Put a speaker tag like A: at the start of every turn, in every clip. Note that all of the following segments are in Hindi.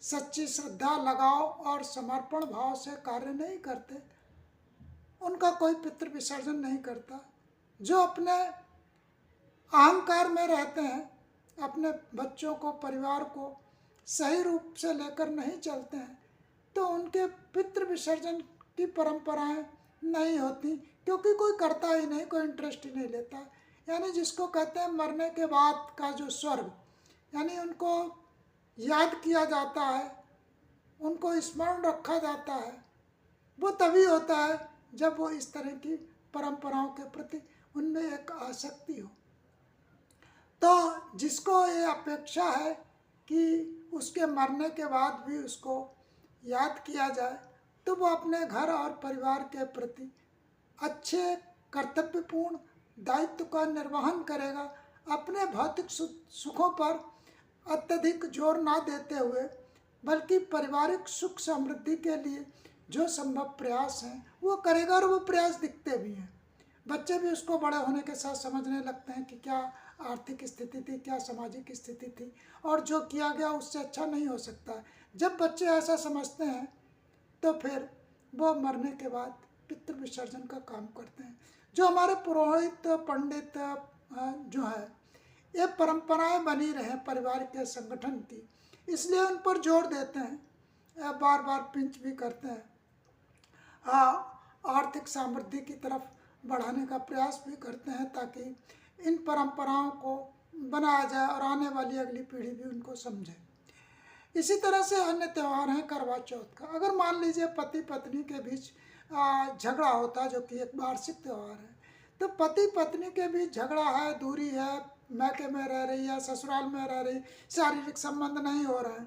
A: सच्ची श्रद्धा, लगाव और समर्पण भाव से कार्य नहीं करते, उनका कोई पितृ विसर्जन नहीं करता। जो अपने अहंकार में रहते हैं, अपने बच्चों को, परिवार को सही रूप से लेकर नहीं चलते हैं, तो उनके पितृ विसर्जन की परंपराएं नहीं होती, क्योंकि कोई करता ही नहीं, कोई इंटरेस्ट ही नहीं लेता। यानी जिसको कहते हैं मरने के बाद का जो स्वर्ग, यानी उनको याद किया जाता है, उनको स्मरण रखा जाता है, वो तभी होता है जब वो इस तरह की परंपराओं के प्रति उनमें एक आसक्ति हो। तो जिसको ये अपेक्षा है कि उसके मरने के बाद भी उसको याद किया जाए, तो वो अपने घर और परिवार के प्रति अच्छे कर्तव्यपूर्ण दायित्व का निर्वहन करेगा, अपने भौतिक सुखों पर अत्यधिक जोर ना देते हुए, बल्कि पारिवारिक सुख समृद्धि के लिए जो संभव प्रयास हैं वो करेगा, और वो प्रयास दिखते भी हैं। बच्चे भी उसको बड़े होने के साथ समझने लगते हैं कि क्या आर्थिक स्थिति थी, क्या सामाजिक स्थिति थी, और जो किया गया उससे अच्छा नहीं हो सकता। जब बच्चे ऐसा समझते हैं तो फिर वो मरने के बाद पितृ विसर्जन का काम करते हैं। जो हमारे पुरोहित पंडित जो है, ये परंपराएं बनी रहे परिवार के संगठन की, इसलिए उन पर जोर देते हैं, बार बार पिंच भी करते हैं, आर्थिक समृद्धि की तरफ बढ़ाने का प्रयास भी करते हैं, ताकि इन परंपराओं को बनाया जाए और आने वाली अगली पीढ़ी भी उनको समझे। इसी तरह से अन्य त्यौहार हैं करवा चौथ का। अगर मान लीजिए पति पत्नी के बीच झगड़ा होता है, जो कि एक वार्षिक त्यौहार है, तो पति पत्नी के बीच झगड़ा है, दूरी है, मैके में रह रही है, ससुराल में रह रही, शारीरिक संबंध नहीं हो रहे हैं,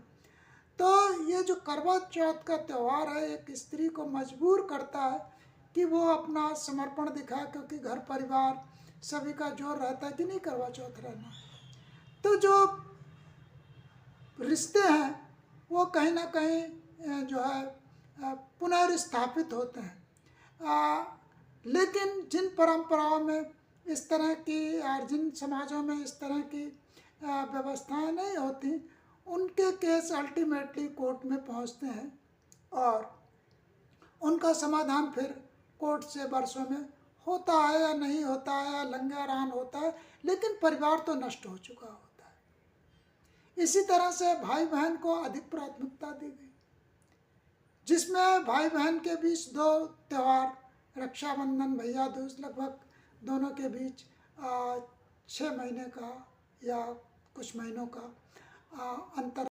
A: तो ये जो करवा चौथ का त्यौहार है, एक स्त्री को मजबूर करता है कि वो अपना समर्पण दिखाए, क्योंकि घर परिवार सभी का जोर रहता है कि नहीं करवा चौथ रहना। तो जो रिश्ते हैं वो कहीं ना कहीं जो है पुनर्स्थापित होते हैं। लेकिन जिन परंपराओं में इस तरह की, और जिन समाजों में इस तरह की व्यवस्थाएं नहीं होती, उनके केस अल्टीमेटली कोर्ट में पहुंचते हैं, और उनका समाधान फिर कोर्ट से वर्षों में होता है या नहीं होता है, या लंगारान होता है, लेकिन परिवार तो नष्ट हो चुका होता है। इसी तरह से भाई बहन को अधिक प्राथमिकता दी गई, जिसमें भाई बहन के बीच दो त्यौहार, रक्षाबंधन, भैया दूज, लगभग दोनों के बीच 6 महीने का या कुछ महीनों का अंतर